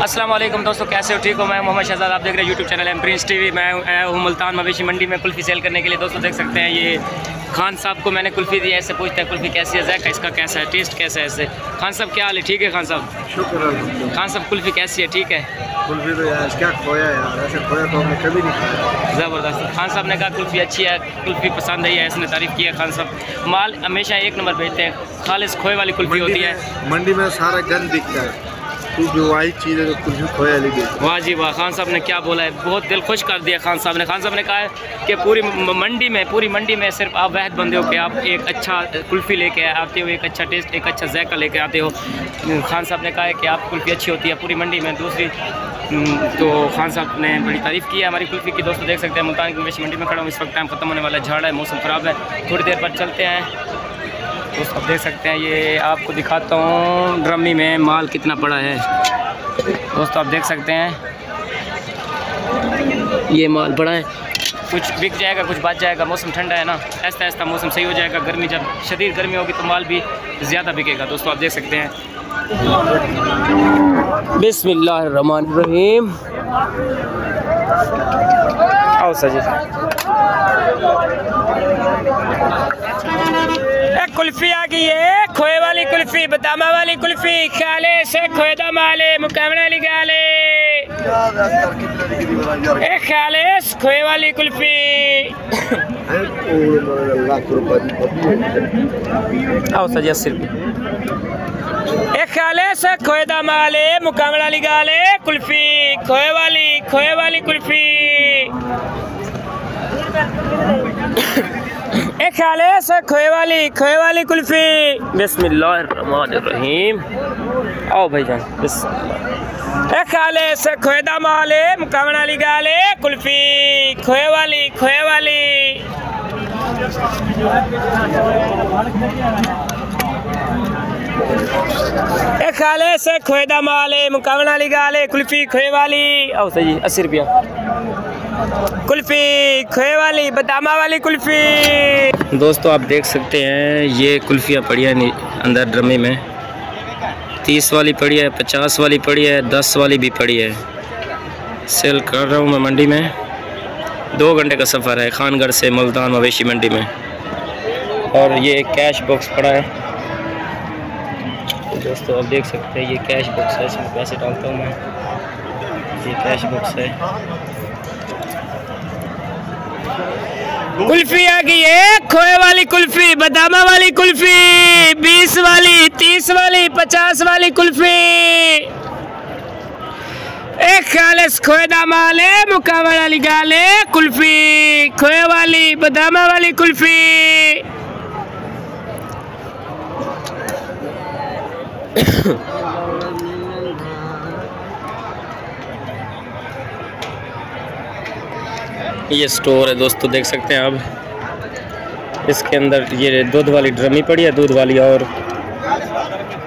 अस्सलाम वालेकुम दोस्तों, कैसे हो? ठीक हो? मैं मोहम्मद शहजाद, आप देख रहे हैं YouTube channel M Prince TV. मैं आया हूँ मुल्तान मवेशी मंडी में कुल्फ़ी सेल करने के लिए। दोस्तों देख सकते हैं, ये खान साहब को मैंने कुल्फ़ी दी है। ऐसे पूछते हैं कुल्फ़ी कैसी है, ज़ायका इसका कैसा है, टेस्ट कैसा है। ऐसे खान साहब क्या हाल है? ठीक है खान साहब? शुक्र। खान साहब कुल्फ़ी कैसी है? ठीक है। कुल्फ़ी तो यार क्या खोया यार, ऐसे खोया तो हमने कभी नहीं खाया। ज़बरदस्त। खान साहब ने कहा कुल्फ़ी अच्छी है, कुल्फ़ी पसंद आई है, इसने तारीफ़ किया। खान साहब माल हमेशा एक नंबर भेजते हैं। खालिस खोए वाली कुल्फ़ी होती है। मंडी में सारा गंद दिखता है, क्योंकि वाही चीज़ है जो कुल्फ़ी खोया वाली दी। वाह जी वाह, खान साहब ने क्या बोला है, बहुत दिल खुश कर दिया खान साहब ने। खान साहब ने कहा है कि पूरी मंडी में सिर्फ आप वहद बंदे हो कि आप एक अच्छा कुल्फ़ी लेके आते हो, एक अच्छा टेस्ट, एक अच्छा जायका लेके आते हो। खान साहब ने कहा है कि आप कुल्फ़ी अच्छी होती है पूरी मंडी में। दूसरी तो खान साहब ने बड़ी तारीफ़ की है हमारी कुल्फ़ी की। दोस्तों देख सकते हैं, मुल्तान की मवेशी मंडी में खड़ा हूँ। इस वक्त टाइम ख़त्म होने वाला है, झाड़ है, मौसम ख़राब है, थोड़ी देर बाद चलते हैं। दोस्तों आप देख सकते हैं, ये आपको दिखाता हूँ ड्रमी में माल कितना पड़ा है। दोस्तों आप देख सकते हैं, ये माल पड़ा है, कुछ बिक जाएगा, कुछ बच जाएगा। मौसम ठंडा है ना, ऐसा ऐसा मौसम सही हो जाएगा। गर्मी, जब शदीद गर्मी होगी तो माल भी ज़्यादा बिकेगा। दोस्तों आप देख सकते हैं, बिस्मिल्लाहिर्रहमानिर्रहीम। आओ सजी, कुल्फ़ी आ गई है, खोए वाली कुल्फ़ी, बदामा वाली कुल्फ़ी, खाले से खोएदा माले मुकामना वाली गाले, एक खाले खोए वाली कुल्फ़ी। आओ सजी 80 रुपये। एक खाले से खोएदा माले मुकामना वाली गाले, कुल्फ़ी खोए वाली कुल्फ़ी। एक ख्याले से खोए वाली कुल्फ़ी। बिस्मिल्लाहिर्रहमानिर्रहीम। आओ भाईजान, बिस्मिल्लाह। एक ख्याले से खोएदा माले मुकामना वाली गाले, कुल्फ़ी खोए वाली। एक ख्याले से खोएदा माले मुकामना वाली गाले, कुल्फ़ी खोए वाली। आओ सही 80 रुपया कुल्फ़ी खोए वाली, बदामा वाली कुल्फ़ी। दोस्तों आप देख सकते हैं, ये कुल्फ़ियाँ पड़ी हैं अंदर ड्रमी में। 30 वाली पड़ी है, 50 वाली पड़ी है, 10 वाली भी पड़ी है। सेल कर रहा हूँ मैं मंडी में। 2 घंटे का सफ़र है खानगढ़ से मुल्तान मवेशी मंडी में। और ये कैश बॉक्स पड़ा है। तो दोस्तों आप देख सकते हैं, ये कैश बॉक्स है, इसमें पैसे डालता हूँ मैं। ये कैश बॉक्स है। कुल्फ़ी आ गई है, खोए वाली कुल्फ़ी, बदामा वाली कुल्फ़ी, 20 वाली, 30 वाली, 50 वाली कुल्फ़ी। एक खालिस खोएदा माले मुकामना वाली गाले, कुल्फ़ी खोए वाली, बदामा वाली कुल्फ़ी। ये स्टोर है दोस्तों, देख सकते हैं आप। इसके अंदर ये दूध वाली ड्रमी पड़ी है, दूध वाली, और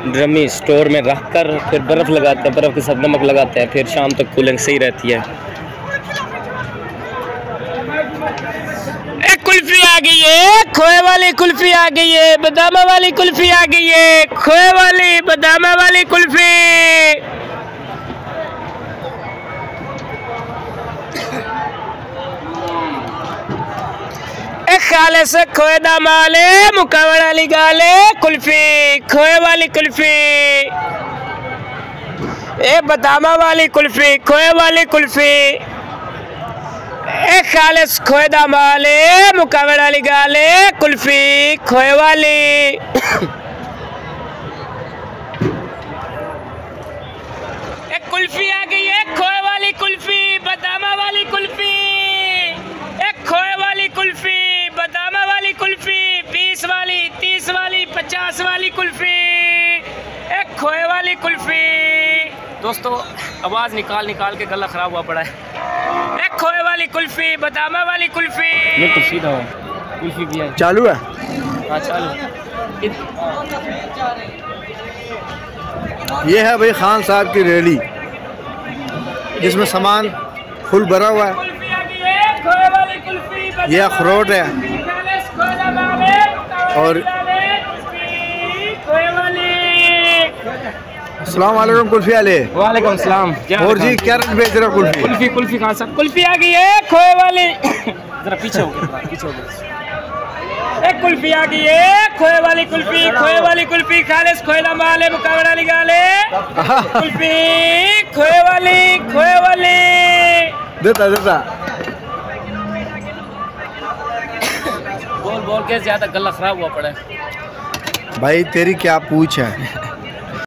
ड्रमी स्टोर में रख कर फिर बर्फ़ लगाते हैं, बर्फ़ के साथ नमक लगाते हैं, फिर शाम तक कूलिंग सही रहती है। एक कुल्फ़ी आ गई है, खोए वाली कुल्फ़ी आ गई है, बदामा वाली कुल्फ़ी आ गई है, खोए वाली, बदामा वाली कुल्फ़ी। एक खाले से खोएदा माले मुकामना वाली गाले, कुल्फ़ी खोए वाली कुल्फ़ी। एक बदामा वाली कुल्फ़ी, खोए वाली कुल्फ़ी। एक खाले से खोएदा माले मुकामना वाली गाले, कुल्फ़ी खोए वाली। एक कुल्फ़ी आ गई है, खोए वाली कुल्फ़ी, बदामा वाली कुल्फ़ी। एक खोए वाली कुल्फ़ी, बदामा वाली कुल्फ़ी, 20 वाली, 30 वाली, 50 वाली कुल्फ़ी, एक खोए वाली कुल्फ़ी। दोस्तों आवाज़ निकाल के गला ख़राब हुआ पड़ा है। एक खोए वाली कुल्फ़ी, बदामा वाली कुल्फ़ी। बिल्कुल सीधा हो, कुल्फ़ी भी है। चालू है? हाँ चालू। ये है भाई खान साहब की रैली, जिसमें सामान फुल भरा हुआ है। ये अखरोट है और अस्सलाम वालेकुम कुल्फी वाले। वालेकुम सलाम। और जी क्या रेट बेच रहे हो कुल्फी? कुल्फी कुल्फी खान साहब कुल्फी आ गई है खोए वाली। जरा पीछे हो गए, पीछे हो गए। एक कुल्फी आ गई है खोए वाली कुल्फी खालिस खोएला माले मुकाबला निकाले कुल्फी खोए वाली देता बोल के ज्यादा गला खराब हुआ पड़ा है भाई, तेरी क्या पूछ है।